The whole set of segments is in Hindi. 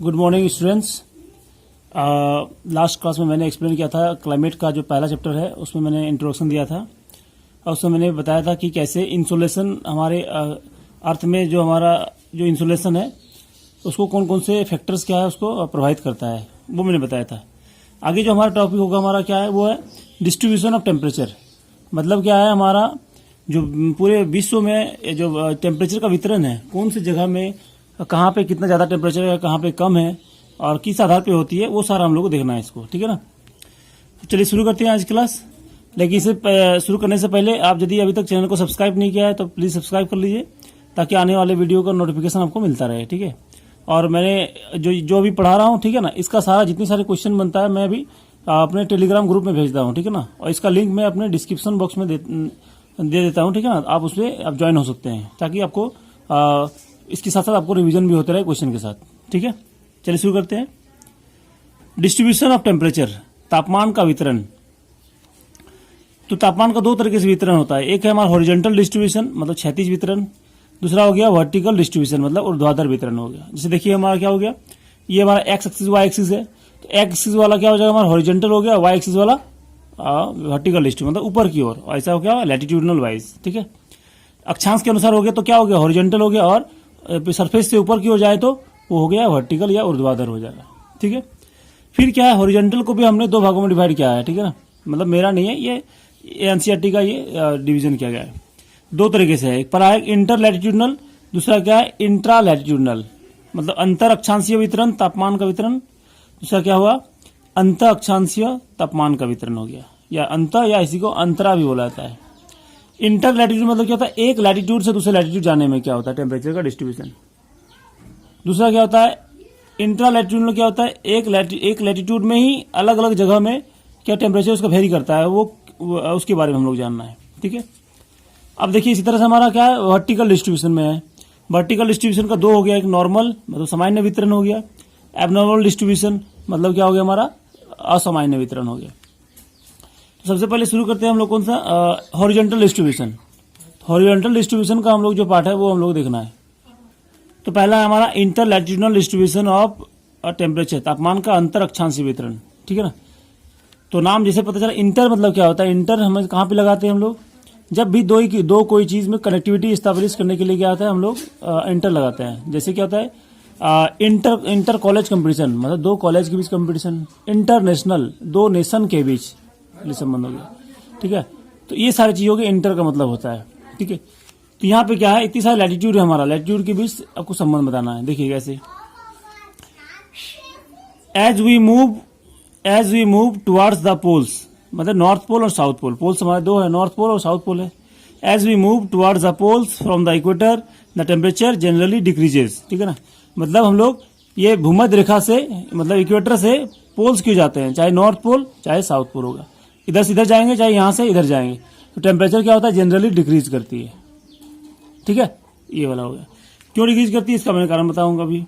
Good morning students. Last class में मैंने एक्सप्लेन किया था क्लाइमेट का जो पहला चैप्टर है, उसमें मैंने इंट्रोडक्शन दिया था और उसमें मैंने बताया था कि कैसे इंसोलेशन हमारे अर्थ में जो हमारा जो इंसोलेशन है उसको कौन कौन से फैक्टर्स क्या है उसको प्रभावित करता है, वो मैंने बताया था। आगे जो हमारा टॉपिक होगा हमारा क्या है, वो है डिस्ट्रीब्यूशन ऑफ टेम्परेचर। मतलब क्या है, हमारा जो पूरे विश्व में जो टेम्परेचर का वितरण है, कौन सी जगह में कहाँ पे कितना ज़्यादा टेम्परेचर है, कहाँ पे कम है और किस आधार पे होती है, वो सारा हम लोग को देखना है इसको। ठीक है ना। तो चलिए शुरू करते हैं आज क्लास। लेकिन इसे शुरू करने से पहले आप यदि अभी तक चैनल को सब्सक्राइब नहीं किया है तो प्लीज़ सब्सक्राइब कर लीजिए, ताकि आने वाले वीडियो का नोटिफिकेशन आपको मिलता रहे। ठीक है। और मैंने जो अभी पढ़ा रहा हूँ, ठीक है ना, इसका सारा जितनी सारे क्वेश्चन बनता है मैं अभी अपने टेलीग्राम ग्रुप में भेजता हूँ। ठीक है ना। और इसका लिंक मैं अपने डिस्क्रिप्शन बॉक्स में दे देता हूँ। ठीक है ना। आप उसमें आप ज्वाइन हो सकते हैं, ताकि आपको इसके साथ साथ आपको रिवीजन भी होते रहे क्वेश्चन के साथ। ठीक है। चलिए शुरू करते हैं। डिस्ट्रीब्यूशन ऑफ टेम्परेचर, तापमान का वितरण। तो तापमान का दो तरीके से वितरण होता है। एक है हमारा हॉरिजॉन्टल डिस्ट्रीब्यूशन, मतलब क्षैतिज वितरण। दूसरा हो गया वर्टिकल डिस्ट्रीब्यूशन, मतलब ऊर्ध्वाधर वितरण हो गया। जैसे देखिए हमारा क्या हो गया, ये हमारा एक्स एक्सिस वाई एक्सिस है, तो एक्स एक्सिस वाला क्या हो जाएगा हमारा हॉरिजॉन्टल हो गया, वाई एक्सिस वाला वर्टिकल डिस्ट्रीब्यूशन, मतलब ऊपर की ओर। ऐसा हो गया लैटिट्यूडनल वाइज। ठीक है। अक्षांश के अनुसार हो गया तो क्या हो गया, हॉरिजॉन्टल हो गया, और सरफेस से ऊपर की ओर जाए तो वो हो गया वर्टिकल या ऊर्ध्वाधर हो जाएगा। ठीक है। फिर क्या है, हॉरिजॉन्टल को भी हमने दो भागों में डिवाइड किया है। ठीक है ना। मतलब मेरा नहीं है, ये एनसीईआरटी का ये डिवीजन किया गया है। दो तरीके से है, एक पढ़ा है इंटर लैटिट्यूडनल, दूसरा क्या है इंट्रा लैटिट्यूडनल, मतलब अंतर अक्षांशीय वितरण तापमान का वितरण। दूसरा क्या हुआ, अंत अक्षांशीय तापमान का वितरण हो गया, या अंत, या इसी को अंतरा भी बोला जाता है। इंटर लैटिट्यूड मतलब क्या होता है, एक लैटिट्यूड से दूसरे लैटिट्यूड जाने में क्या होता है टेम्परेचर का डिस्ट्रीब्यूशन। दूसरा क्या होता है इंट्रा लैटिट्यूड में, क्या होता है एक लैटिट्यूड में ही अलग अलग जगह में क्या टेम्परेचर उसका वेरी करता है, वो उसके बारे में हम लोग जानना है। ठीक है। अब देखिए इसी तरह से हमारा क्या है वर्टिकल डिस्ट्रीब्यूशन में है। वर्टिकल डिस्ट्रीब्यूशन का दो हो गया, एक नॉर्मल मतलब सामान्य वितरण हो गया, एबनॉर्मल डिस्ट्रीब्यूशन मतलब क्या हो गया हमारा असामान्य वितरण हो गया। तो सबसे पहले शुरू करते हैं हम लोग कौन सा, हॉरिजॉन्टल डिस्ट्रीब्यूशन। हॉरिजॉन्टल डिस्ट्रीब्यूशन का हम लोग जो पार्ट है वो हम लोग देखना है। तो पहला है हमारा inter latitudinal distribution of temperature, तापमान का अंतर अक्षांशीय वितरण। ठीक है ना। तो नाम जैसे पता चला, इंटर मतलब क्या होता है, इंटर हमें कहाँ पे लगाते हैं हम लोग, जब भी दो कोई चीज में कनेक्टिविटी स्टैब्लिश करने के लिए क्या आता है हम लोग इंटर लगाते हैं। जैसे क्या होता है इंटर कॉलेज कंपटीशन, मतलब दो कॉलेज के बीच कंपटीशन। इंटरनेशनल, दो नेशन के बीच संबंध हो गया। ठीक है। तो ये सारी चीजों के इंटर का मतलब होता है। ठीक है। तो यहाँ पे क्या है, इतनी सारी लैटिट्यूड है, हमारा लैटिट्यूड के बीच आपको संबंध बताना है। देखिए कैसे, as we move towards the poles, मतलब नॉर्थ पोल और साउथ पोल। पोल्स हमारे दो है, नॉर्थ पोल और साउथ पोल है। As we move towards the poles from the equator the temperature generally decreases. ठीक है ना। मतलब हम लोग ये भूमध्य रेखा से, मतलब इक्वेटर से पोल्स क्यों जाते हैं, चाहे नॉर्थ पोल चाहे साउथ पोल होगा, इधर से इधर जाएंगे चाहे यहां से इधर जाएंगे, तो टेम्परेचर क्या होता है जनरली डिक्रीज करती है। ठीक है। ये वाला हो गया। क्यों डिक्रीज करती है इसका मैं कारण बताऊंगा अभी।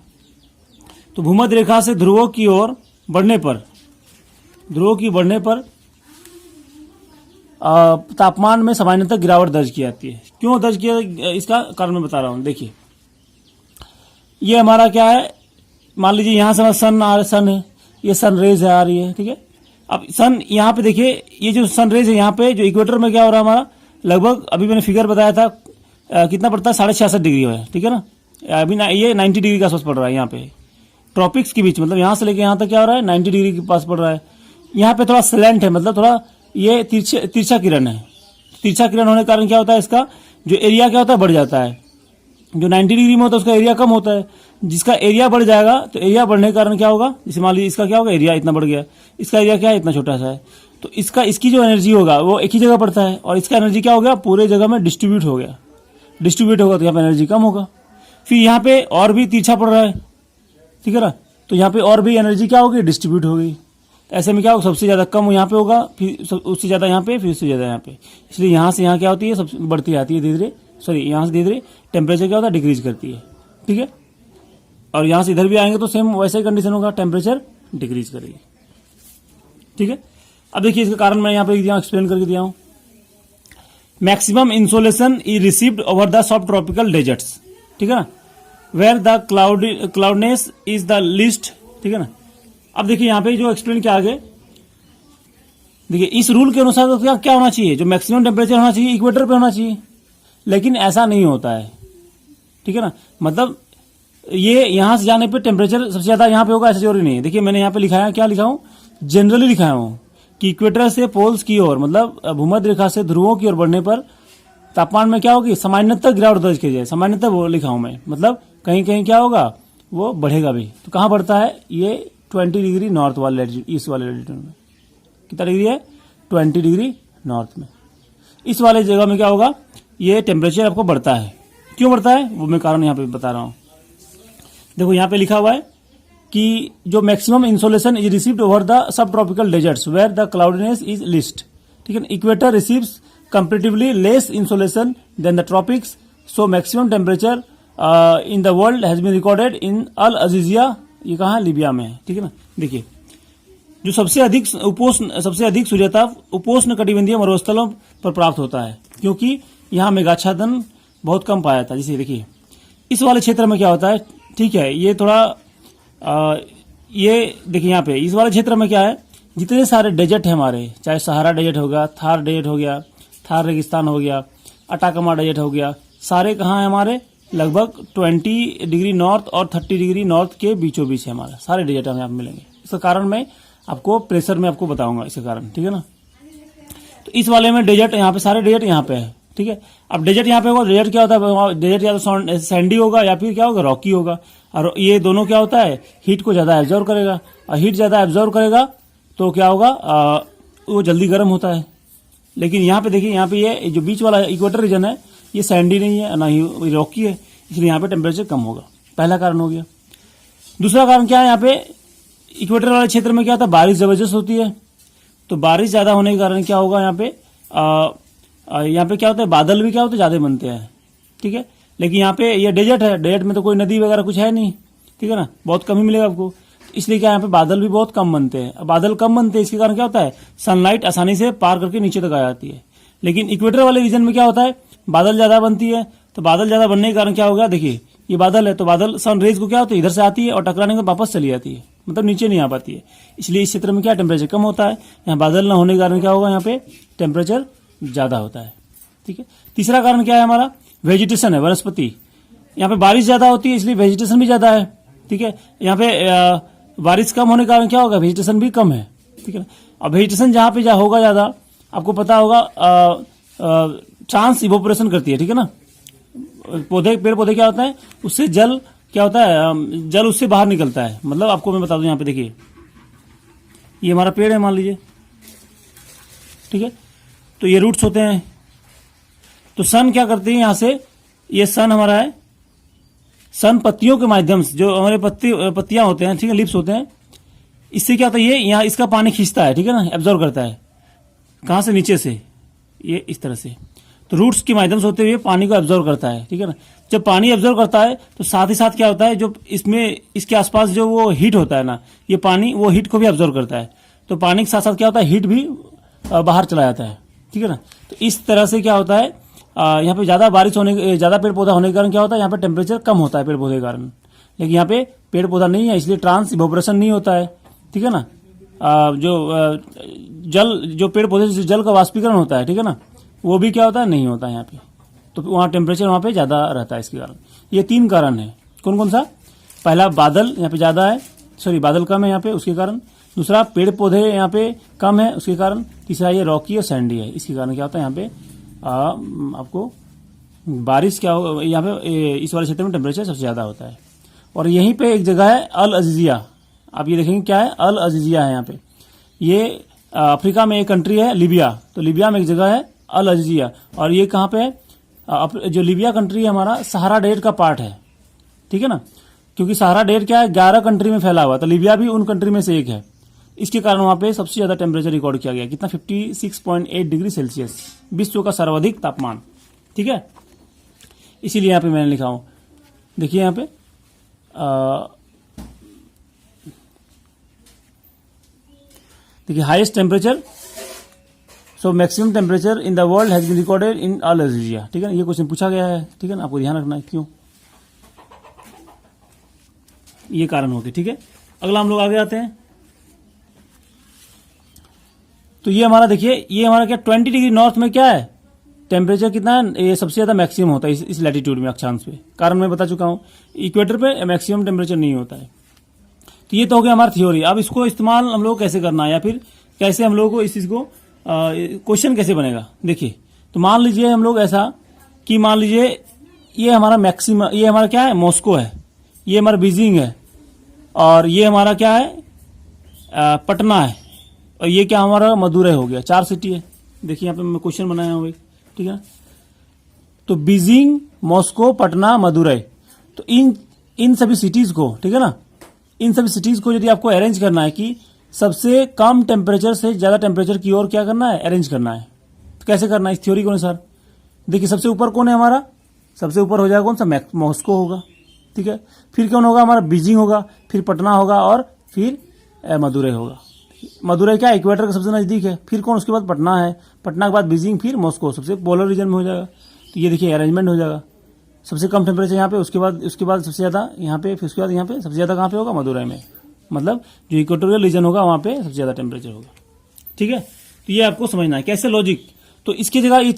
तो भूमध्य रेखा से ध्रुवों की ओर बढ़ने पर तापमान में सामान्यतः गिरावट दर्ज की जाती है। क्यों दर्ज किया, इसका कारण मैं बता रहा हूं। देखिए ये हमारा क्या है, मान लीजिए यहां से सन है, ये सन रेज है आ रही है। ठीक है। अब सन यहाँ पे देखिए, ये जो सन रेज है यहाँ पे जो इक्वेटर में क्या हो रहा है हमारा, लगभग अभी मैंने फिगर बताया था कितना पड़ता है, 66.5 डिग्री है। ठीक है ना। अभी ये 90 डिग्री के आसपास पड़ रहा है यहाँ पे ट्रॉपिक्स के बीच, मतलब यहाँ से लेके यहाँ तक क्या हो रहा है 90 डिग्री के पास पड़ रहा है। यहाँ पे थोड़ा स्लैंट है, मतलब थोड़ा ये तिरछा किरण है। तिरछा किरण होने के कारण क्या होता है, इसका जो एरिया क्या होता है बढ़ जाता है। जो 90 डिग्री में होता है उसका एरिया कम होता है, जिसका एरिया बढ़ जाएगा तो एरिया बढ़ने के कारण क्या होगा, जैसे मान लीजिए इसका क्या होगा, एरिया इतना बढ़ गया, इसका एरिया क्या है इतना छोटा सा है, तो इसकी जो एनर्जी होगा वो एक ही जगह पड़ता है, और इसका एनर्जी क्या हो गया पूरे जगह में डिस्ट्रीब्यूट होगा तो यहाँ पे एनर्जी कम होगा। फिर यहाँ पे और भी तिरछा पड़ रहा है। ठीक है ना। तो यहाँ पे और भी एनर्जी क्या होगी, डिस्ट्रीब्यूट होगी। ऐसे में क्या होगा, सबसे ज्यादा कम यहाँ पे होगा, फिर उससे ज्यादा यहाँ पे, फिर उससे ज्यादा यहाँ पे। इसलिए यहाँ से यहाँ क्या होती है, सब बढ़ती आती है धीरे धीरे, यहाँ से धीरे धीरे टेम्परेचर क्या होता है डिक्रीज करती है। ठीक है। और यहाँ से इधर भी आएंगे तो सेम वैसा ही कंडीशन होगा, टेम्परेचर डिक्रीज करेगी। ठीक है। अब देखिए इसका कारण मैं यहाँ पे एक्सप्लेन करके दिया हूँ। Maximum insolation is received over the subtropical deserts. ठीक है ना। Where the cloudiness is the least, ठीक है ना। अब देखिए यहाँ पे जो एक्सप्लेन किया आगे, देखिए इस रूल के अनुसार तो क्या होना चाहिए, जो मैक्सिमम टेम्परेचर होना चाहिए इक्वेटर पे होना चाहिए, लेकिन ऐसा नहीं होता है, ठीक है ना। मतलब ये यहां से जाने पे टेम्परेचर सबसे ज्यादा यहाँ पे होगा, ऐसा जरूरी नहीं है। देखिए मैंने यहाँ पे लिखा है, क्या लिखा हूँ, जनरली लिखा हूँ कि इक्वेटर से पोल्स की ओर, मतलब भूमध्य रेखा से ध्रुवों की ओर बढ़ने पर तापमान में क्या होगी, सामान्यतः गिरावट दर्ज की जाए, सामान्यतः वो लिखा हूं मैं, मतलब कहीं कहीं क्या होगा, वो बढ़ेगा भी। तो कहां बढ़ता है, ये 20 डिग्री नॉर्थ वाले ईस्ट वाले लैटिट्यूड में। कितना डिग्री है, 20 डिग्री नॉर्थ में। इस वाले जगह में क्या होगा, ये टेम्परेचर आपको बढ़ता है। क्यों बढ़ता है वो मैं कारण यहाँ पे बता रहा हूं। देखो यहाँ पे लिखा हुआ है कि जो maximum insolation is received over the subtropical deserts where the cloudiness is least, ठीक है ना। Equator receives comparatively less insolation than the tropics, so maximum temperature in the world has been recorded in अल अजीजिया, ये कहाँ, लीबिया में है, ठीक है ना। देखिए जो सबसे अधिक सूर्यताप उपोष्ण कटिबंधीय मरुस्थलों पर प्राप्त होता है, क्योंकि यहाँ मेघाच्छादन बहुत कम पाया था। जैसे देखिए इस वाले क्षेत्र में क्या होता है, ठीक है, ये थोड़ा ये देखिए यहाँ पे इस वाले क्षेत्र में क्या है, जितने सारे डेजर्ट है हमारे, चाहे सहारा डेजर्ट होगा, थार डेजर्ट हो गया, थार रेगिस्तान हो गया, अटाकामा डेजर्ट हो गया, सारे कहाँ है हमारे, लगभग 20 डिग्री नॉर्थ और 30 डिग्री नॉर्थ के बीचों बीच है हमारा, सारे डेजर्ट हमें यहाँ मिलेंगे। इसका कारण मैं आपको प्रेशर में आपको बताऊंगा इसका कारण, ठीक है ना। तो इस वाले में डेजर्ट, यहाँ पे सारे डेजर्ट यहाँ पे है, ठीक है। अब डेजर्ट यहाँ पे होगा, डेजर्ट क्या होता है, डेजर्ट या तो सैंडी होगा या फिर क्या होगा, रॉकी होगा। और ये दोनों क्या होता है, हीट को ज्यादा एब्जॉर्व करेगा, और हीट ज्यादा एब्जॉर्व करेगा तो क्या होगा, वो जल्दी गर्म होता है। लेकिन यहाँ पे देखिए, यहाँ पे ये जो बीच वाला इक्वेटर रीजन है, ये सैंडी नहीं है ना ही रॉकी है, इसलिए यहाँ पे टेम्परेचर कम होगा। पहला कारण हो गया। दूसरा कारण क्या है, यहाँ पे इक्वेटर वाले क्षेत्र में क्या होता है, बारिश जबरदस्त होती है, तो बारिश ज्यादा होने के कारण क्या होगा, यहाँ पे क्या होता है, बादल भी क्या होते हैं, ज्यादा बनते हैं, ठीक है। लेकिन यहाँ पे ये डेजर्ट है, डेजर्ट में तो कोई नदी वगैरह कुछ है नहीं, ठीक है ना, बहुत कम ही मिलेगा आपको, इसलिए क्या यहाँ पे बादल भी बहुत कम बनते हैं। अब बादल कम बनते हैं, इसके कारण क्या होता है, सनलाइट आसानी से पार करके नीचे तक आ जाती है। लेकिन इक्वेटर वाले रीजन में क्या होता है, बादल ज्यादा बनती है, तो बादल ज्यादा बनने के कारण क्या होगा, देखिए ये बादल है, तो बादल सन रेज को क्या होता है, इधर से आती है और टकराने के वापस चली जाती है, मतलब नीचे नहीं आ पाती है। इसलिए इस क्षेत्र में क्या टेम्परेचर कम होता है, यहाँ बादल न होने के कारण क्या होगा, यहाँ पे टेम्परेचर ज्यादा होता है, ठीक है। तीसरा कारण क्या है हमारा, वेजिटेशन है, वनस्पति। यहाँ पे बारिश ज्यादा होती है, इसलिए वेजिटेशन भी ज्यादा है, ठीक है। यहाँ पे बारिश कम होने के कारण क्या होगा, वेजिटेशन भी कम है, ठीक है ना। अब वेजिटेशन जहां पे होगा ज्यादा, आपको पता होगा चांस इवोपोरेशन करती है, ठीक है ना। पेड़ पौधे क्या होता है, उससे जल क्या होता है, जल उससे बाहर निकलता है। मतलब आपको मैं बता दूं, यहाँ पे देखिए ये हमारा पेड़ है मान लीजिए, ठीक है, तो ये रूट्स होते हैं, तो सन क्या करती है, यहां से ये सन हमारा है, सन पत्तियों के माध्यम से, जो हमारे पत्तियां होते हैं, ठीक है, लिप्स होते हैं, इससे क्या होता है, ये यहाँ इसका पानी खींचता है, ठीक है ना, एब्जॉर्व करता है, कहां से, नीचे से, ये इस तरह से, तो रूट्स के माध्यम से होते हुए पानी को एब्जॉर्व करता है, ठीक है ना। जब पानी एब्जॉर्व करता है तो साथ ही साथ क्या होता है, जो इसमें इसके आसपास जो वो हीट होता है ना, ये पानी वो हीट को भी एब्जॉर्व करता है, तो पानी के साथ साथ क्या होता है, हीट भी बाहर चला जाता है, ठीक है ना। तो इस तरह से क्या होता है, यहाँ पे ज्यादा बारिश होने, ज्यादा पेड़ पौधा होने के कारण क्या होता है, यहाँ पे टेम्परेचर कम होता है पेड़ पौधे के कारण। लेकिन यहाँ पे पेड़ पौधा नहीं है, इसलिए ट्रांस इवोपोरेशन नहीं होता है, ठीक है ना। जो पेड़ पौधे से जल का वाष्पीकरण होता है, ठीक है ना, वो भी क्या होता है, नहीं होता है यहाँ पे, तो वहाँ टेम्परेचर वहाँ पे ज्यादा रहता है इसके कारण। ये 3 कारण है, कौन कौन सा, पहला बादल यहाँ पे ज्यादा है, सॉरी बादल कम है यहाँ पे उसके कारण, दूसरा पेड़ पौधे यहाँ पे कम है उसके कारण, तीसरा ये रॉकी और सैंडी है, इसके कारण क्या होता है, यहाँ पे आपको बारिश क्या हो, यहाँ पे इस वाले क्षेत्र में टेम्परेचर सबसे ज्यादा होता है। और यहीं पे एक जगह है अल अजीजिया, आप ये देखेंगे क्या है, अल अजीजिया है यहाँ पे, ये अफ्रीका में एक कंट्री है लीबिया, तो लीबिया में एक जगह है अल अजीजिया, और ये कहाँ पे है, जो लीबिया कंट्री है हमारा सहारा डेजर्ट का पार्ट है, ठीक है ना, क्योंकि सहारा डेजर्ट क्या है, 11 कंट्री में फैला हुआ, तो लीबिया भी उन कंट्री में से एक है, इसके कारण वहां पे सबसे ज्यादा टेम्परेचर रिकॉर्ड किया गया, कितना, 56.8 डिग्री सेल्सियस, विश्व का सर्वाधिक तापमान, ठीक है। इसीलिए यहाँ पे मैंने लिखा हूं, देखिए यहाँ पे देखिए highest temperature, so maximum temperature in the world has been recorded in Al Aziziyah, ठीक है ना, ये क्वेश्चन पूछा गया है, ठीक है ना, आपको ध्यान रखना है क्यों। ये कारण होगी। ठीक है, अगला हम लोग आगे आते हैं। तो ये हमारा देखिए, ये हमारा क्या 20 डिग्री नॉर्थ में क्या है टेम्परेचर कितना है, ये सबसे ज्यादा मैक्सिमम होता है इस लैटिट्यूड में, अक्षांश पे। कारण मैं बता चुका हूं, इक्वेटर पे मैक्सिमम टेम्परेचर नहीं होता है। तो ये तो हो गया हमारा थ्योरी। अब इसको इस्तेमाल हम लोग कैसे करना है, या फिर कैसे हम लोग को इस चीज को क्वेश्चन कैसे बनेगा। देखिए, तो मान लीजिए हम लोग ऐसा कि मान लीजिए ये हमारा मैक्सिमम, ये हमारा क्या है मॉस्को है, ये हमारा बीजिंग है, और ये हमारा क्या है पटना है, और ये क्या हमारा मदुरै हो गया। 4 सिटी है। देखिए यहाँ पे मैं क्वेश्चन बनाया हूँ, ठीक है। तो बीजिंग, मॉस्को, पटना, मदुरै, तो इन सभी सिटीज को, ठीक है ना, इन सभी सिटीज को यदि आपको अरेंज करना है कि सबसे कम टेम्परेचर से ज्यादा टेम्परेचर की ओर क्या करना है, अरेंज करना है, तो कैसे करना है इस थ्योरी के अनुसार। देखिए सबसे ऊपर कौन है हमारा, सबसे ऊपर हो जाएगा कौन सा, मॉस्को होगा, ठीक है। फिर कौन होगा हमारा, बीजिंग होगा, फिर पटना होगा, और फिर मदुरै होगा। मदुरै क्या इक्वेटर के सबसे नजदीक है। फिर कौन, उसके बाद पटना है, पटना के बाद बीजिंग, फिर मॉस्को सबसे पोलर रीजन में हो जाएगा। तो ये देखिए अरेंजमेंट हो जाएगा, सबसे कम टेम्परेचर यहाँ पे, उसके बाद सबसे ज्यादा यहाँ पे, फिर उसके बाद यहाँ पे सबसे ज्यादा कहाँ पे होगा, मदुरै में। मतलब जो इक्वेटोरियल रीजन होगा वहां पे सबसे ज्यादा टेम्परेचर होगा। ठीक है, तो ये आपको समझना है कैसे लॉजिक। तो इसकी जगह ये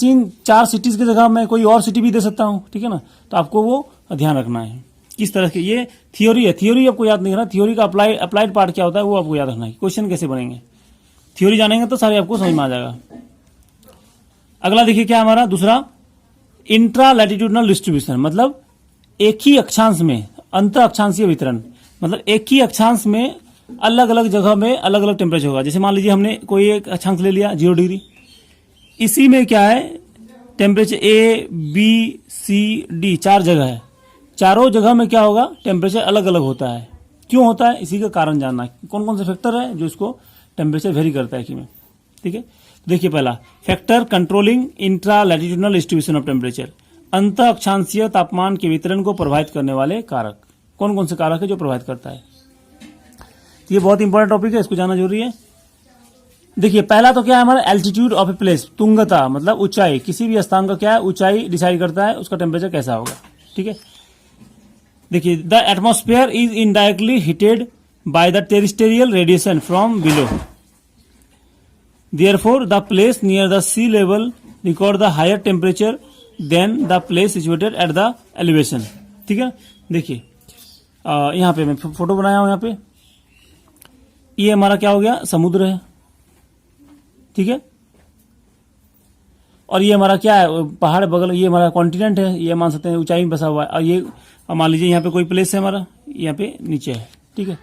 4 सिटीज की जगह मैं कोई और सिटी भी दे सकता हूँ, ठीक है ना। तो आपको वो ध्यान रखना है किस तरह के, ये थ्योरी है, थ्योरी आपको याद नहीं करना। थ्योरी का अप्लाइड पार्ट क्या होता है वो आपको याद रखना है, क्वेश्चन कैसे बनेंगे। थ्योरी जानेंगे तो सारे आपको समझ में आ जाएगा। अगला देखिए क्या हमारा दूसरा, इंट्रा लैटिट्यूडनल डिस्ट्रीब्यूशन, मतलब एक ही अक्षांश में अंतर अक्षांशीय वितरण, मतलब एक ही अक्षांश में अलग अलग जगह में अलग अलग टेम्परेचर होगा। जैसे मान लीजिए हमने कोई एक अक्षांश ले लिया 0 डिग्री, इसी में क्या है temperature A, B, C, D 4 जगह है, चारों जगह में क्या होगा टेम्परेचर अलग अलग होता है। क्यों होता है, इसी का कारण जानना है, कौन कौन से फैक्टर है जो इसको टेम्परेचर वेरी करता है कि में। ठीक है, देखिए पहला factor controlling intra latitudinal distribution of temperature, अंत अक्षांशीय तापमान के वितरण को प्रभावित करने वाले कारक। कौन कौन से कारक है जो प्रभावित करता है, ये बहुत इंपॉर्टेंट टॉपिक है, इसको जानना जरूरी है। देखिए पहला तो क्या है हमारा एल्टीट्यूड ऑफ ए प्लेस, तुंगता मतलब ऊंचाई, किसी भी स्थान का क्या है ऊंचाई डिसाइड करता है उसका टेम्परेचर कैसा होगा। ठीक है, देखिए the atmosphere is indirectly heated by the terrestrial radiation from below, therefore the place near the sea level record the higher temperature than the place situated at the elevation. ठीक है, देखिए यहाँ पे मैं फोटो बनाया हूं, यहाँ पे ये हमारा क्या हो गया समुद्र है, ठीक है, और ये हमारा क्या है पहाड़ बगल, ये हमारा कॉन्टिनेंट है, ये मान सकते हैं ऊंचाई में बसा हुआ है। और ये मान लीजिए यहाँ पे कोई प्लेस है हमारा, यहाँ पे नीचे है। ठीक है,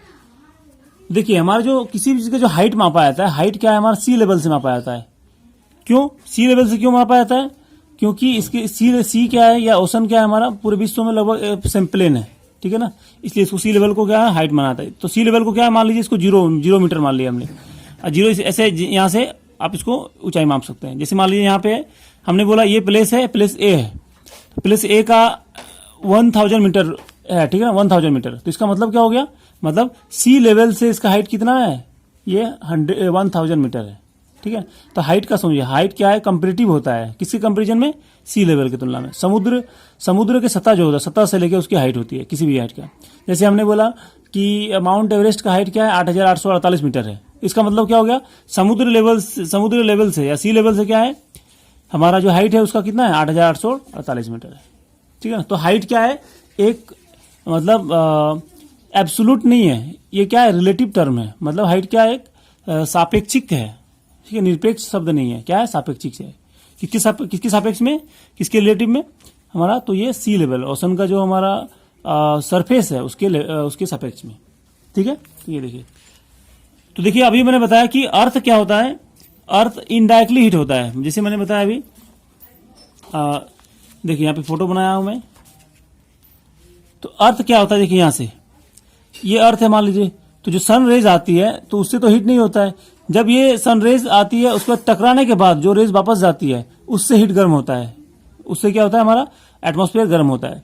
देखिए हमारा जो किसी भी चीज का जो हाइट मापा जाता है, हाइट क्या है हमारा सी लेवल से मापा जाता है। क्यों सी लेवल से क्यों मापा जाता है, क्योंकि इसके सी क्या है या ओशन क्या है हमारा पूरे विश्व में लगभग सेम प्लेन है। ठीक है ना, इसलिए इसको सी लेवल को क्या है हाइट माना जाता है। तो सी लेवल को क्या है मान लीजिए इसको 0 मीटर मान लिया हमने, और 0 ऐसे यहाँ से आप इसको ऊंचाई माप सकते हैं। जैसे मान लीजिए यहाँ पे हमने बोला ये प्लेस है, प्लेस ए है, तो प्लेस ए का 1000 मीटर है, ठीक है ना 1000 मीटर। तो इसका मतलब क्या हो गया, मतलब सी लेवल से इसका हाइट कितना है, ये 1000 मीटर है। ठीक है, तो हाइट का समझिए, हाइट क्या है कंपेरेटिव होता है किसके कंपेरिजन में, सी लेवल की तुलना में। समुद्र के सतह जो होता है, सतह से लेकर उसकी हाइट होती है किसी भी हाइट का। जैसे हमने बोला कि माउंट एवरेस्ट का हाइट क्या है 8848 मीटर है, इसका मतलब क्या हो गया समुद्र लेवल से या सी लेवल से क्या है हमारा जो हाइट है उसका कितना है 8848 मीटर है। ठीक है, तो हाइट क्या है एक मतलब एब्सोल्यूट नहीं है, ये क्या है रिलेटिव टर्म है। मतलब हाइट क्या है एक सापेक्षिक है, ठीक है, निरपेक्ष शब्द नहीं है, क्या है सापेक्षिक है। किसके सापेक्ष में, किसके रिलेटिव में हमारा, तो ये सी लेवल ओशन का जो हमारा सरफेस है उसके सापेक्ष में। ठीक है, तो ये देखिए, तो देखिए अभी मैंने बताया कि अर्थ क्या होता है, अर्थ इनडायरेक्टली हीट होता है। जैसे मैंने बताया अभी देखिए यहाँ पे फोटो बनाया हूं मैं, तो अर्थ क्या होता है देखिए यहाँ से ये अर्थ है मान लीजिए, तो जो सन रेज आती है तो उससे तो हीट नहीं होता है। जब ये सन रेज आती है उसके बाद टकराने के बाद जो रेज वापस जाती है उससे हीट गर्म होता है, उससे क्या होता है हमारा एटमॉस्फेयर गर्म होता है।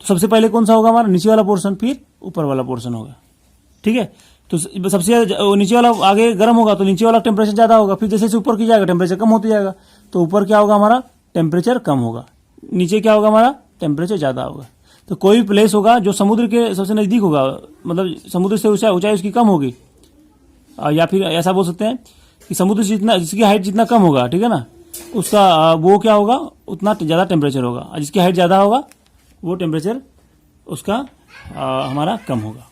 तो सबसे पहले कौन सा होगा हमारा नीचे वाला पोर्शन, फिर ऊपर वाला पोर्शन होगा। ठीक है, तो सबसे नीचे वाला आगे गर्म होगा तो नीचे वाला टेम्परेचर ज्यादा होगा, फिर जैसे ऊपर की जाएगा टेम्परेचर कम होती जाएगा, तो ऊपर क्या होगा हमारा टेम्परेचर कम होगा, नीचे क्या होगा हमारा टेम्परेचर ज्यादा होगा। तो कोई भी प्लेस होगा जो समुद्र के सबसे नजदीक होगा, मतलब समुद्र से ऊंचाई उसकी कम होगी, या फिर ऐसा बोल सकते हैं कि समुद्र से जितना, जिसकी हाइट जितना कम होगा, ठीक है ना, उसका वो क्या होगा, उतना ज़्यादा टेम्परेचर होगा, और जिसकी हाइट ज़्यादा होगा वो टेम्परेचर उसका हमारा कम होगा।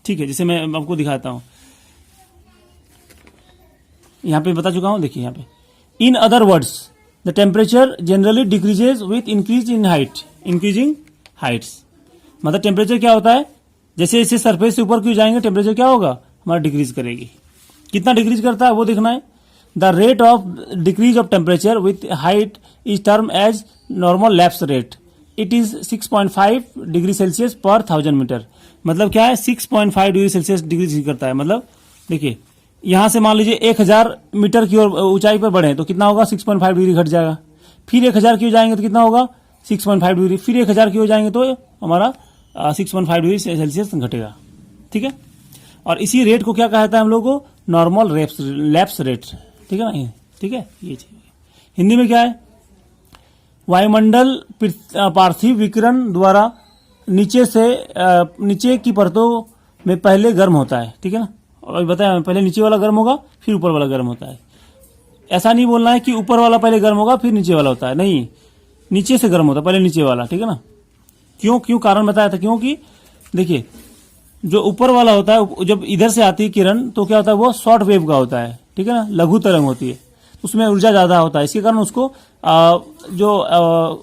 ठीक है, जैसे मैं आपको दिखाता हूँ, यहाँ पे बता चुका हूँ, देखिए यहाँ पे, in other words the temperature generally decreases with increase in height, increasing Heights. मतलब टेम्परेचर क्या होता है, जैसे जैसे सरफेस से ऊपर क्यों जाएंगे टेम्परेचर क्या होगा, हमारा डिक्रीज करेगी। कितना डिक्रीज करता है वो देखना है। The rate of decrease of temperature with height is term as normal lapse rate, it is 6.5 degree Celsius per 1000 metre. मतलब क्या है, 6.5 डिग्री सेल्सियस डिक्रीज करता है। मतलब देखिए यहां से मान लीजिए 1000 मीटर की ओर ऊंचाई पर बढ़े तो कितना होगा, 6.5 डिग्री घट जाएगा। फिर 1000 की ओर जाएंगे तो कितना होगा, 6.5 डिग्री। फिर 1000 की ओर जाएंगे तो हमारा 6.5 डिग्री सेल्सियस घटेगा। ठीक है, और इसी रेट को क्या कहता है हम लोग को, नॉर्मल लैप्स रेट। ठीक है ना, ठीक है, ये चीज हिंदी में क्या है, वायुमंडल पार्थिव विकिरण द्वारा नीचे की परतों में पहले गर्म होता है। ठीक है ना, और बताया पहले नीचे वाला गर्म होगा फिर ऊपर वाला गर्म होता है। ऐसा नहीं बोलना है कि ऊपर वाला पहले गर्म होगा फिर नीचे वाला होता है, नहीं, नीचे से गर्म होता है पहले नीचे वाला। ठीक है ना, क्यों कारण बताया था, क्योंकि देखिए जो ऊपर वाला होता है जब इधर से आती है किरण तो क्या होता है, वो शॉर्ट वेव का होता है। ठीक है ना, लघु तरंग होती है, उसमें ऊर्जा ज्यादा होता है, इसके कारण उसको जो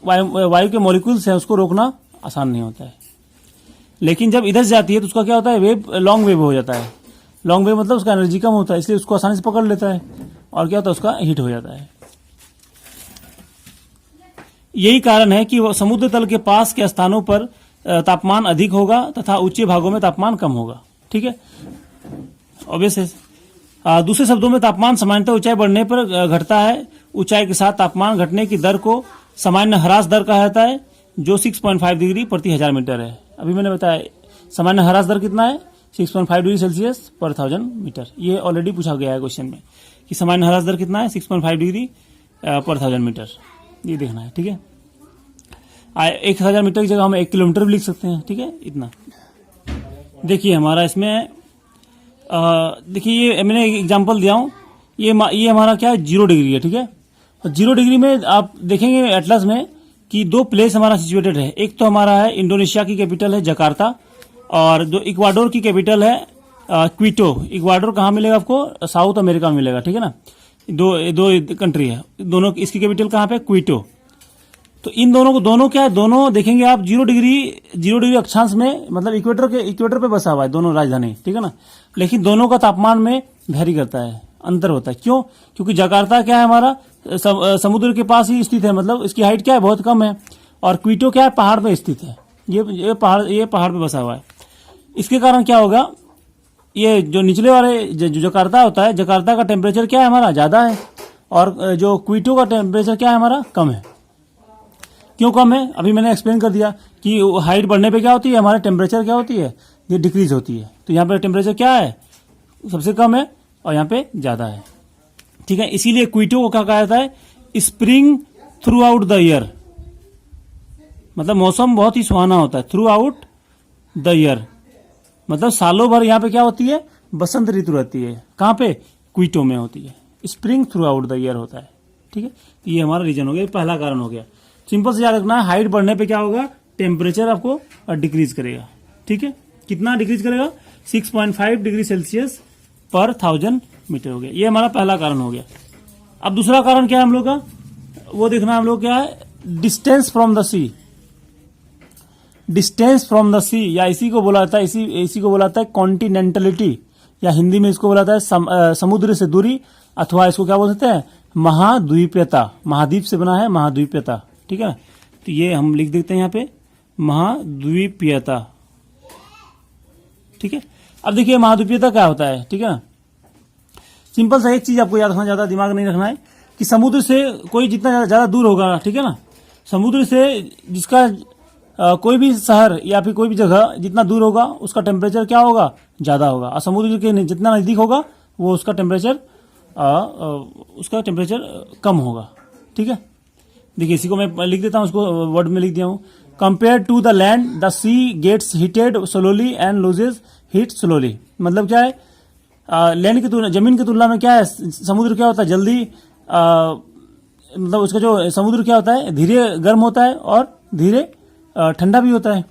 वायु के मॉलिक्यूल्स हैं उसको रोकना आसान नहीं होता है। लेकिन जब इधर से जाती है तो उसका क्या होता है, वेव लॉन्ग वेव हो जाता है। लॉन्ग वेव मतलब उसका एनर्जी कम होता है, इसलिए उसको आसानी से पकड़ लेता है और क्या होता है, उसका हीट हो जाता है। यही कारण है कि वो समुद्र तल के पास के स्थानों पर तापमान अधिक होगा तथा ऊंचे भागों में तापमान कम होगा। ठीक है, ऑब्वियस है। दूसरे शब्दों में तापमान सामान्यतः ऊंचाई बढ़ने पर घटता है। ऊंचाई के साथ तापमान घटने की दर को सामान्य ह्रास दर कहा जाता है, जो 6.5 डिग्री प्रति 1000 मीटर है। अभी मैंने बताया सामान्य ह्रास दर कितना है, 6.5 डिग्री सेल्सियस पर 1000 मीटर। ये ऑलरेडी पूछा गया है क्वेश्चन में कि सामान्य ह्रास दर कितना है, 6.5 डिग्री पर 1000 मीटर, ये देखना है। ठीक है, 1000 मीटर की जगह हम 1 किलोमीटर भी लिख सकते हैं। ठीक है, इतना देखिए हमारा इसमें देखिए ये मैंने एग्जांपल दिया हूँ, ये हमारा क्या है, 0 डिग्री है। ठीक है, और 0 डिग्री में आप देखेंगे एटलस में कि 2 प्लेस हमारा सिचुएटेड है। एक तो हमारा है इंडोनेशिया की कैपिटल है जकार्ता, और जो इक्वाडोर की कैपिटल है क्विटो। इक्वाडोर कहाँ मिलेगा आपको, साउथ अमेरिका में मिलेगा। ठीक है ना, दो कंट्री है, दोनों इसकी कैपिटल कहाँ पे, क्विटो। तो इन दोनों क्या है, दोनों देखेंगे आप 0 डिग्री अक्षांश में, मतलब इक्वेटर पे बसा हुआ है दोनों राजधानी। ठीक है ना, लेकिन दोनों का तापमान में वैरी करता है, अंतर होता है। क्यों, क्योंकि जकार्ता क्या है हमारा समुद्र के पास ही स्थित है, मतलब इसकी हाइट क्या है, बहुत कम है। और क्विटो क्या है, पहाड़ पे स्थित है, ये पहाड़ पे बसा हुआ है। इसके कारण क्या होगा, ये जो निचले वाले जो जकार्ता होता है, जकार्ता का टेम्परेचर क्या है हमारा, ज्यादा है, और जो क्विटो का टेम्परेचर क्या है हमारा, कम है। क्यों कम है, अभी मैंने एक्सप्लेन कर दिया कि हाइट बढ़ने पे क्या होती है, हमारे टेम्परेचर क्या होती है, ये डिक्रीज होती है। तो यहाँ पे टेम्परेचर क्या है, सबसे कम है, और यहाँ पे ज्यादा है। ठीक है, इसीलिए क्विटो को क्या कहा जाता है, spring through out the year, मतलब मौसम बहुत ही सुहाना होता है। थ्रू आउट द ईयर मतलब सालों भर यहाँ पे क्या होती है, बसंत ऋतु रहती है। कहाँ पे, क्विटो में होती है। Spring through out the year होता है। ठीक है, ये हमारा रीजन हो गया, पहला कारण हो गया। सिंपल से याद रखना है, हाइट बढ़ने पे क्या होगा, टेम्परेचर आपको डिक्रीज करेगा। ठीक है, कितना डिक्रीज करेगा, 6.5 डिग्री सेल्सियस पर 1000 मीटर हो गया। ये हमारा पहला कारण हो गया। अब दूसरा कारण क्या है हम लोग का, वो देखना हम लोग क्या है, distance from the sea. Distance from the sea, या इसी को बोला जाता है, इसी को बोला जाता है कॉन्टिनेंटलिटी, या हिंदी में इसको बोला जाता है समुद्र से दूरी, अथवा इसको क्या बोल सकते हैं, महाद्वीप्यता। महाद्वीप से बना है महाद्वीप्यता। ठीक है, तो ये हम लिख देते हैं यहाँ पे, महाद्वीप्यता। ठीक है, अब देखिए महाद्वीप्यता क्या होता है। ठीक है ना, सिंपल सा एक चीज आपको याद रखना, ज्यादा दिमाग नहीं रखना है, कि समुद्र से कोई जितना ज्यादा दूर होगा, ठीक है ना, समुद्र से जिसका कोई भी शहर या फिर कोई भी जगह जितना दूर होगा उसका टेम्परेचर क्या होगा, ज्यादा होगा। और समुद्र के जितना नजदीक होगा वो उसका टेम्परेचर कम होगा। ठीक है, देखिए इसी को मैं लिख देता हूँ, उसको वर्ड में लिख दिया हूँ, compare to the land the sea gets heated slowly and loses heat slowly. मतलब क्या है, लैंड की तुलना, जमीन की तुलना में क्या है, समुद्र क्या होता है जल्दी, मतलब उसका जो समुद्र क्या होता है धीरे गर्म होता है और धीरे ठंडा भी होता है।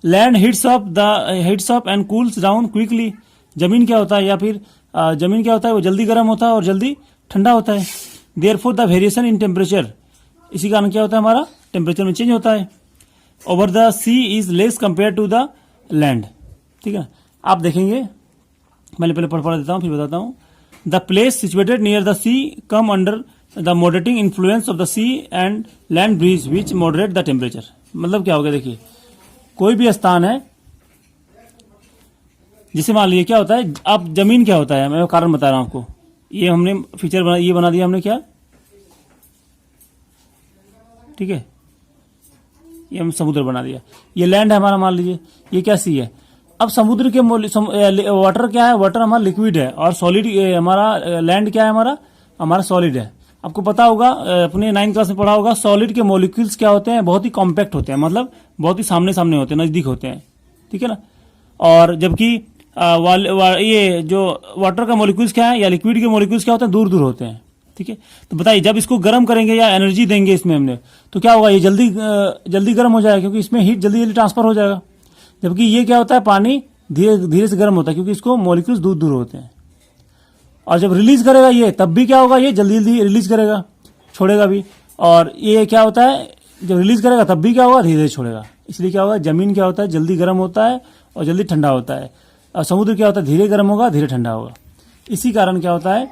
Land heats up and cools down quickly. जमीन क्या होता है, या फिर जमीन क्या होता है, वो जल्दी गर्म होता है और जल्दी ठंडा होता है। Therefore the variation in temperature, इसी कारण क्या होता है, हमारा टेम्परेचर में चेंज होता है। Over the sea is less compare to the land. ठीक है, आप देखेंगे, मैं पहले पढ़ देता हूँ फिर बताता हूँ। The place situated near the sea come under the moderating influence of the sea and land breeze which moderate the temperature. मतलब क्या हो गया, देखिए कोई भी स्थान है, जिसे मान लीजिए क्या होता है, आप जमीन क्या होता है, मैं कारण बता रहा हूं आपको। ये हमने फीचर बना दिया हमने क्या, ठीक है, ये हम समुद्र बना दिया। ये लैंड है हमारा, मान लीजिए ये क्या सी है। अब समुद्र के वाटर क्या है, वाटर हमारा लिक्विड है और सॉलिड हमारा लैंड क्या है, हमारा सॉलिड है। आपको पता होगा, अपने 9th क्लास में पढ़ा होगा, सॉलिड के मॉलिक्यूल्स क्या होते हैं, बहुत ही कॉम्पैक्ट होते हैं, मतलब बहुत ही सामने सामने होते हैं, नजदीक होते हैं, ठीक है ना। और जबकि ये जो वाटर का मॉलिक्यूल्स क्या है या लिक्विड के मॉलिक्यूल्स क्या होते हैं, दूर दूर होते हैं, ठीक है। तो बताइए, जब इसको गर्म करेंगे या एनर्जी देंगे इसमें हमने, तो क्या होगा, ये जल्दी गर्म हो जाएगा, क्योंकि इसमें हीट जल्दी ट्रांसफर हो जाएगा। जबकि ये क्या होता है, पानी धीरे धीरे से गर्म होता है, क्योंकि इसको मॉलिक्यूल्स दूर दूर होते हैं। और जब रिलीज करेगा ये, तब भी क्या होगा, ये जल्दी जल्दी रिलीज करेगा, छोड़ेगा भी। और ये क्या होता है, जब रिलीज करेगा तब भी क्या होगा, धीरे धीरे छोड़ेगा। इसलिए क्या होगा, जमीन क्या होता है, जल्दी गर्म होता है और जल्दी ठंडा होता है, और समुद्र क्या होता है, धीरे गर्म होगा धीरे ठंडा होगा। इसी कारण क्या होता है,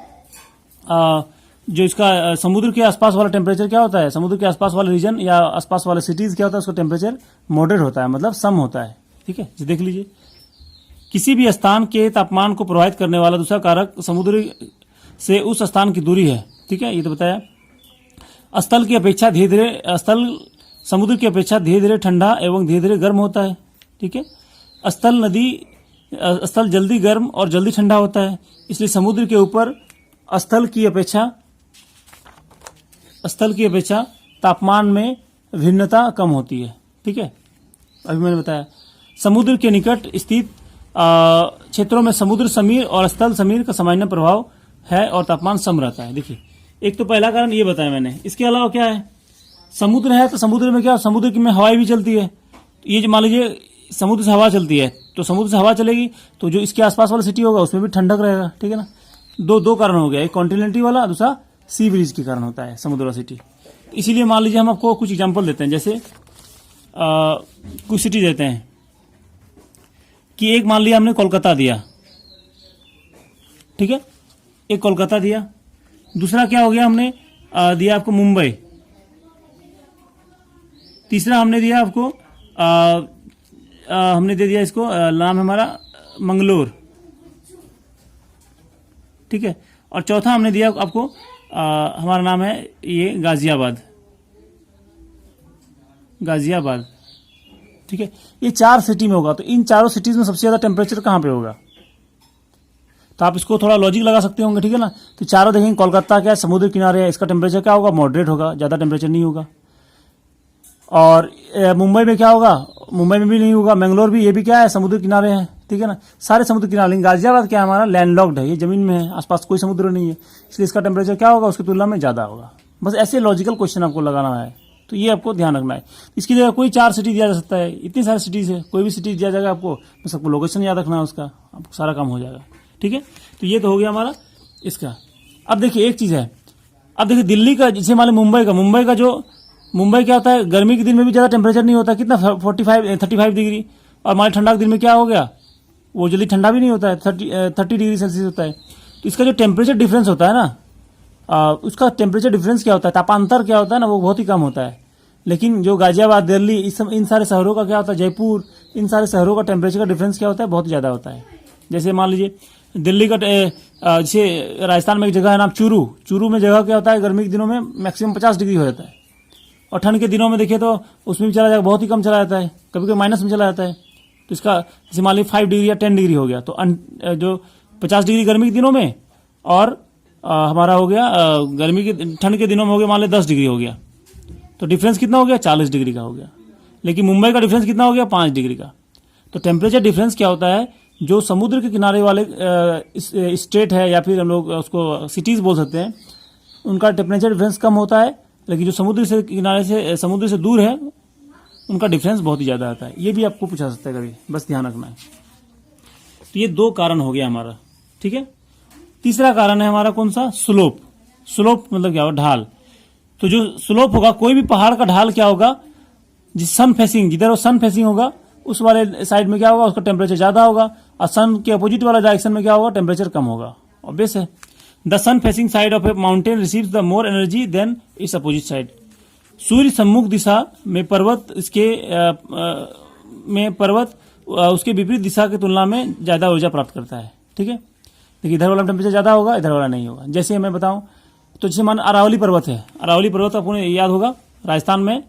जो इसका समुद्र के आसपास वाला टेम्परेचर क्या होता है, समुद्र के आसपास वाला रीजन या आसपास वाले सिटीज क्या होता है, उसका टेम्परेचर मॉडरेट होता है, मतलब सम होता है, ठीक है। देख लीजिए, किसी भी स्थान के तापमान को प्रभावित करने वाला दूसरा कारक समुद्र से उस स्थान की दूरी है, ठीक है, ये तो बताया। स्थल की अपेक्षा धीरे धीरे, स्थल समुद्र की अपेक्षा धीरे धीरे ठंडा एवं धीरे धीरे गर्म होता है, ठीक है। स्थल जल्दी गर्म और जल्दी ठंडा होता है, इसलिए समुद्र के ऊपर स्थल की अपेक्षा तापमान में भिन्नता कम होती है, ठीक है। अभी मैंने बताया, समुद्र के निकट स्थित क्षेत्रों में समुद्र समीर और स्थल समीर का सामान्य प्रभाव है और तापमान सम रहता है। देखिए, एक तो पहला कारण ये बताया मैंने। इसके अलावा क्या है, समुद्र है तो समुद्र में क्या, समुद्र में हवाएं भी चलती है। ये जो मान लीजिए समुद्र से हवा चलती है, तो समुद्र से हवा चलेगी तो जो इसके आसपास वाला सिटी होगा उसमें भी ठंडक रहेगा, ठीक है ना। दो कारण हो गया, एक कॉन्टिनेंटल वाला, दूसरा सी ब्रिज के कारण होता है समुद्र वाला सिटी। इसीलिए मान लीजिए हम आपको कुछ एग्जाम्पल देते हैं, जैसे कुछ सिटी देते हैं कि एक मान लिया हमने कोलकाता दिया, ठीक है, एक कोलकाता दिया। दूसरा क्या हो गया, हमने दिया आपको मुंबई। तीसरा हमने दिया आपको हमने दे दिया इसको, नाम है हमारा मंगलोर, ठीक है। और चौथा हमने दिया आपको, हमारा नाम है ये गाजियाबाद, ठीक है। ये 4 सिटी में होगा, तो इन चारों सिटीज में सबसे ज्यादा टेम्परेचर कहाँ पे होगा, तो आप इसको थोड़ा लॉजिक लगा सकते होंगे, ठीक है ना। तो चारों देखेंगे, कोलकाता क्या है, समुद्र किनारे है, इसका टेम्परेचर क्या होगा, मॉडरेट होगा, ज्यादा टेम्परेचर नहीं होगा। और मुंबई में क्या होगा, मुंबई में भी नहीं होगा। मैंगलोर भी, ये भी क्या है, समुद्र किनारे है, ठीक है ना, सारे समुद्र किनारे। लेकिन गाजियाबाद क्या है, हमारा लैंडलॉक्ड है, ये जमीन में है, आसपास कोई समुद्र नहीं है, इसलिए इसका टेम्परेचर क्या होगा, उसकी तुलना में ज्यादा होगा। बस ऐसे लॉजिकल क्वेश्चन आपको लगाना है, तो ये आपको ध्यान रखना है। इसकी जगह कोई 4 सिटी दिया जा सकता है, इतनी सारी सिटीज है, कोई भी सिटी दिया जाएगा आपको, बस आपको लोकेशन याद रखना है उसका, आपको सारा काम हो जाएगा, ठीक है। तो ये तो हो गया हमारा इसका। अब देखिए एक चीज है, अब देखिए दिल्ली का, जैसे मान लो मुंबई क्या होता है, गर्मी के दिन में भी ज्यादा टेम्परेचर नहीं होता, कितना 35 डिग्री। और हमारे ठंडा के दिन में क्या हो गया, वो जल्दी ठंडा भी नहीं होता है, 30 डिग्री सेल्सियस होता है। तो इसका जो टेम्परेचर डिफरेंस होता है ना, उसका टेम्परेचर डिफरेंस क्या होता है, तापांतर क्या होता है ना, वो बहुत ही कम होता है। लेकिन जो गाजियाबाद, दिल्ली, इन सारे शहरों का क्या होता है, जयपुर, इन सारे शहरों का टेम्परेचर का डिफरेंस क्या होता है, बहुत ज्यादा होता है। जैसे मान लीजिए दिल्ली का, जैसे राजस्थान में एक जगह है नाम चूरू में जगह क्या होता है, गर्मी के दिनों में मैक्सिमम 50 डिग्री हो जाता है, और ठंड के दिनों में देखिए तो उसमें भी चला जाएगा, बहुत ही कम चला जाता है, कभी कभी माइनस में चला जाता है। तो इसका जैसे मान लीजिए 5 डिग्री या 10 डिग्री हो गया, तो जो 50 डिग्री गर्मी के दिनों में, और हमारा हो गया ठंड के दिनों में हो गया मान लीजिए 10 डिग्री हो गया, तो डिफरेंस कितना हो गया, 40 डिग्री का हो गया। लेकिन मुंबई का डिफरेंस कितना हो गया, 5 डिग्री का। तो टेम्परेचर डिफरेंस क्या होता है, जो समुद्र के किनारे वाले स्टेट है या फिर हम लोग उसको सिटीज बोल सकते हैं, उनका टेम्परेचर डिफरेंस कम होता है, लेकिन जो समुद्र से किनारे से समुद्र से दूर है उनका डिफरेंस बहुत ही ज़्यादा आता है। ये भी आपको पूछा सकता है कभी, बस ध्यान रखना है। तो ये 2 कारण हो गया हमारा, ठीक है। तीसरा कारण है हमारा कौन सा, स्लोप। स्लोप मतलब क्या होगा, ढाल। तो जो स्लोप होगा, कोई भी पहाड़ का ढाल क्या होगा, जिस सन फेसिंग, जिधर वो सन फेसिंग होगा उस वाले साइड में क्या होगा, उसका टेम्परेचर ज्यादा होगा, और सन के अपोजिट वाला डायरेक्शन में क्या होगा, टेम्परेचर कम होगा। ऑब्वियस है। The sun facing side of a mountain receives the more energy than its opposite side. सूर्य सम्मुख दिशा में पर्वत उसके विपरीत दिशा की तुलना में ज्यादा ऊर्जा प्राप्त करता है, ठीक है। देखिए इधर वाला टेम्परेचर ज्यादा होगा, इधर वाला नहीं होगा। जैसे मैं बताऊं तो जैसे मान अरावली पर्वत है, अरावली पर्वत आपको याद होगा राजस्थान में।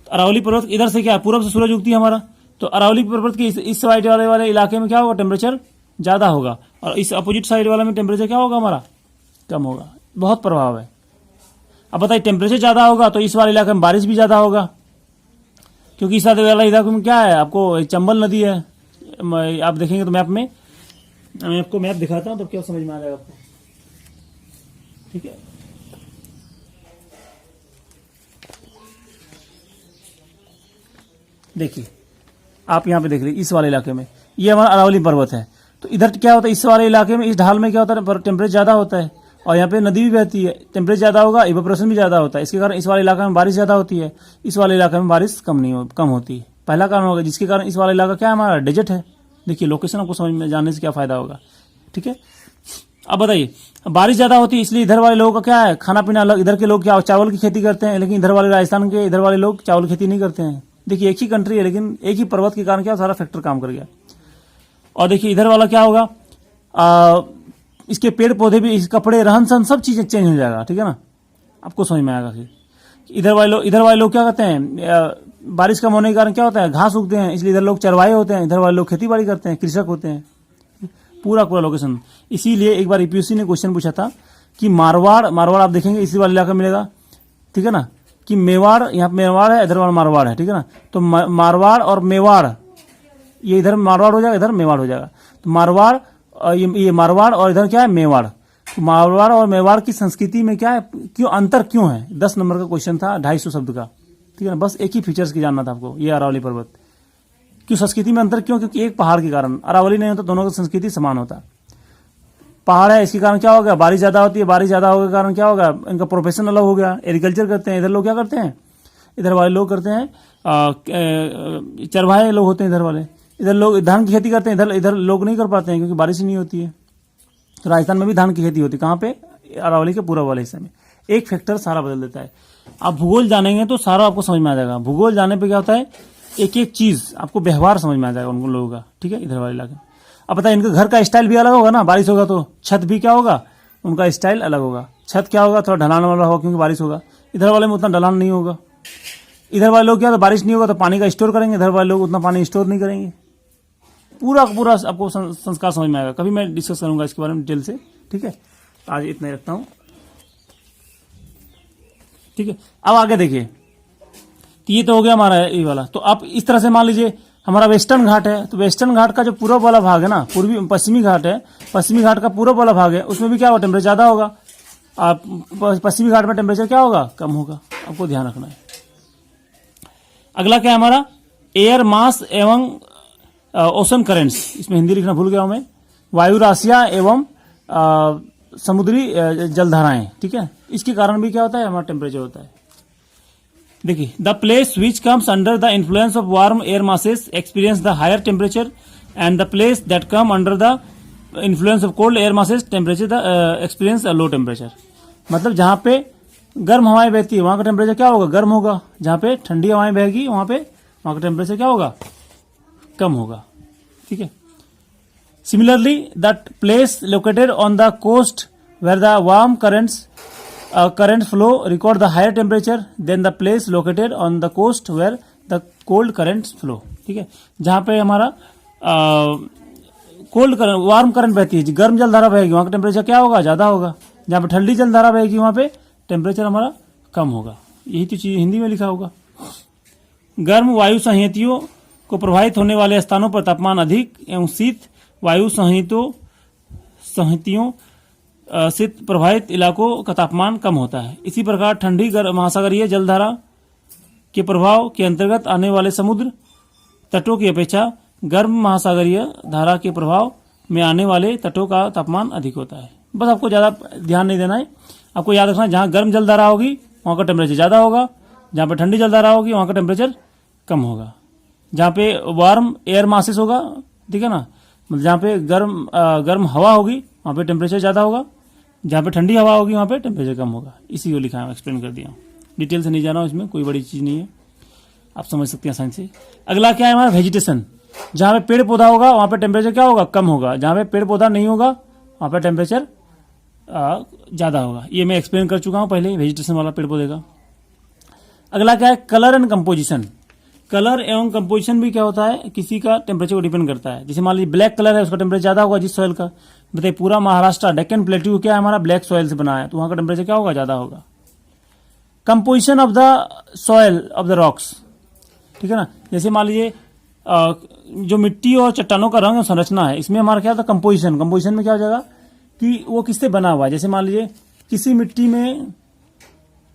अरावली पर्वत इधर से क्या, पूर्व से सूरज उगती है हमारा, तो अरावली पर्वत के इस साइड वाले इलाके में क्या होगा, टेम्परेचर ज्यादा होगा, और इस अपोजिट साइड वाले में टेम्परेचर क्या होगा हमारा, कम होगा। बहुत प्रभाव है। अब बताइए टेम्परेचर ज्यादा होगा तो इस वाले इलाके में बारिश भी ज्यादा होगा, क्योंकि इस वाले इलाके में क्या है, आपको चंबल नदी है। आप देखेंगे तो मैप में, मैं आपको मैप दिखाता हूं तो क्या समझ में आ जाएगा आपको, ठीक है। देखिए आप यहाँ पे देख लीजिए, इस वाले इलाके में ये हमारा अरावली पर्वत है, तो इधर क्या होता है, इस वाले इलाके में, इस ढाल में क्या होता है, टेम्परेचर ज्यादा होता है, और यहाँ पे नदी भी बहती है, टेम्परेचर ज्यादा होगा, इवेपोरेशन भी ज्यादा होता है। इसके कारण इस वाले इलाके में बारिश ज्यादा होती है, इस वाले इलाके में बारिश कम होती है। पहला कारण होगा, जिसके कारण इस वाला इलाका क्या है, हमारा डेजर्ट है। देखिए लोकेशन आपको समझ में जानने से क्या फायदा होगा, ठीक है। अब बताइए बारिश ज्यादा होती है, इसलिए इधर वाले लोगों का क्या है, खाना पीना अलग। इधर के लोग क्या चावल की खेती करते हैं, लेकिन इधर वाले राजस्थान के इधर वाले लोग चावल खेती नहीं करते हैं। देखिए एक ही कंट्री है, लेकिन एक ही पर्वत के कारण क्या सारा फैक्टर काम कर गया। और देखिए इधर वाला क्या होगा, इसके पेड़ पौधे भी, इस कपड़े, रहन सहन, सब चीजें चेंज हो जाएगा, ठीक है ना। आपको समझ में आएगा फिर। इधर वाले लोग क्या करते हैं, बारिश कम होने के कारण क्या होता है, घास उगते हैं, इसलिए इधर लोग चरवाहे होते हैं, इधर वाले लोग खेती बाड़ी करते हैं, कृषक होते हैं। पूरा लोकेशन। इसीलिए एक बार यूपीएससी ने क्वेश्चन पूछा था कि मारवाड़ आप देखेंगे इसी वाले इलाका मिलेगा, ठीक है ना, कि मेवाड़, यहाँ पे मेवाड़ है, इधर वाला मारवाड़ है, ठीक है ना। तो मारवाड़ और मेवाड़, ये इधर मारवाड़ हो जाएगा, इधर मेवाड़ हो जाएगा। तो मारवाड़, ये मारवाड़ और इधर क्या है, मेवाड़। तो मारवाड़ और मेवाड़ की संस्कृति में क्या है, क्यों अंतर क्यों है, 10 नंबर का क्वेश्चन था, 250 शब्द का, ठीक है ना। बस एक ही फीचर्स की जानना था आपको, ये अरावली पर्वत, क्यों संस्कृति में अंतर क्यों, क्योंकि एक पहाड़ के कारण। अरावली नहीं होता, दोनों की संस्कृति समान होता। पहाड़ है, इसके कारण क्या हो गया, बारिश ज्यादा होती है, बारिश ज्यादा होने के कारण क्या होगा, इनका प्रोफेशन अलग हो गया, एग्रीकल्चर करते हैं। इधर लोग क्या करते हैं, इधर वाले लोग करते हैं चरवाहे लोग होते हैं इधर वाले, इधर लोग धान की खेती करते हैं, इधर लोग नहीं कर पाते हैं क्योंकि बारिश ही नहीं होती है। तो राजस्थान में भी धान की खेती होती है, कहाँ पे, अरावली के पूर्व वाले हिस्से में। एक फैक्टर सारा बदल देता है। आप भूगोल जानेंगे तो सारा आपको समझ में आ जाएगा। भूगोल जाने पे क्या होता है, एक एक चीज आपको व्यवहार समझ में आ जाएगा उन लोगों का, ठीक है, इधर वाले इलाके। अब बताए इनके घर का स्टाइल भी अलग होगा ना, बारिश होगा तो छत भी क्या होगा, उनका स्टाइल अलग होगा। छत क्या होगा, थोड़ा ढलान वाला होगा क्योंकि बारिश होगा। इधर वाले में उतना ढलान नहीं होगा। इधर वाले लोग क्या, तो बारिश नहीं होगा तो पानी का स्टोर करेंगे, इधर वाले लोग उतना पानी स्टोर नहीं करेंगे। पूरा आपको संस्कार समझ में आएगा। कभी मैं डिस्कस करूंगा इसके बारे में डिटेल से, ठीक है। आज इतना ही रखता हूं, ठीक है। अब आगे देखिए, तो ये तो हो गया हमारा ये वाला। तो आप इस तरह से मान लीजिए हमारा वेस्टर्न घाट है, तो वेस्टर्न घाट का जो पूर्व वाला भाग है ना, पश्चिमी घाट है, पश्चिमी घाट का पूर्व वाला भाग है, उसमें भी क्या होगा, टेम्परेचर ज्यादा होगा। आप पश्चिमी घाट में टेम्परेचर क्या होगा, कम होगा। आपको ध्यान रखना है। अगला क्या है हमारा, एयर मास एवं ओशन करेंट्स। इसमें हिंदी लिखना भूल गया हूं मैं। वायु राशियां एवं समुद्री जलधाराएं, ठीक है। इसके कारण भी क्या होता है, हमारा टेम्परेचर होता है। देखिए, the place which comes under the influence of warm air masses experience the higher temperature, and the place that come under the influence of cold air masses temperature the experience low temperature. मतलब जहां पे गर्म हवाएं बहती है वहां का टेम्परेचर क्या होगा, गर्म होगा। जहां पे ठंडी हवाएं बहेगी वहां का टेम्परेचर क्या होगा, कम होगा, ठीक है। Similarly the place located on the coast where the warm current flow record the higher temperature than the place located on the coast where the cold currents flow, ठीक है। जहां पे हमारा कोल्ड करंट, वार्म करंट बहती है, गर्म जलधारा बहेगी वहां का टेम्परेचर क्या होगा, ज्यादा होगा। जहां पे ठंडी जलधारा बहेगी वहां पे टेम्परेचर हमारा कम होगा। यही तो चीज हिंदी में लिखा होगा। गर्म वायु संहतियों को प्रभावित होने वाले स्थानों पर तापमान अधिक एवं शीत वायु संहतियों से प्रभावित इलाकों का तापमान कम होता है। इसी प्रकार ठंडी महासागरीय जलधारा के प्रभाव के अंतर्गत आने वाले समुद्र तटों की अपेक्षा गर्म महासागरीय धारा के प्रभाव में आने वाले तटों का तापमान अधिक होता है। बस आपको ज्यादा ध्यान नहीं देना है, आपको याद रखना है जहां गर्म जलधारा होगी वहां का टेम्परेचर ज्यादा होगा, जहां पे ठंडी जलधारा होगी वहां का टेम्परेचर कम होगा। जहां पे वार्म एयर मासेस होगा, ठीक है ना, मतलब जहां पे गर्म हवा होगी वहां पे टेम्परेचर ज्यादा होगा, जहां पे ठंडी हवा होगी वहां पे टेम्परेचर कम होगा। इसी को लिखा है, एक्सप्लेन कर दिया, डिटेल से नहीं जाना हूं, इसमें कोई बड़ी चीज नहीं है, आप समझ सकते हैं साइंस से। अगला क्या है हमारा वेजिटेशन। जहां पे पेड़ पौधा होगा वहां पे टेम्परेचर क्या होगा, कम होगा, जहां पे पेड़ पौधा नहीं होगा वहां पे टेम्परेचर ज्यादा होगा। ये मैं एक्सप्लेन कर चुका हूं पहले, वेजिटेशन वाला पेड़ पौधे का। अगला क्या है कलर एंड कंपोजिशन। कलर एवं कंपोजिशन भी क्या होता है, किसी का टेम्परेचर को डिपेंड करता है। जैसे मान लीजिए ब्लैक कलर है, उसका टेम्परेचर ज्यादा होगा जिस सॉइल का। बताइए पूरा महाराष्ट्र डेक्कन प्लेट्यू क्या है हमारा, ब्लैक सॉइल से बना है, तो वहां का टेम्परेचर क्या होगा, ज्यादा होगा। Composition of the soil of the rocks, ठीक है ना। जैसे मान लीजिए जो मिट्टी और चट्टानों का रंग और संरचना है, इसमें हमारा क्या होता है कंपोजिशन। कंपोजिशन में क्या हो जाएगा कि वो किससे बना हुआ है। जैसे मान लीजिए किसी मिट्टी में,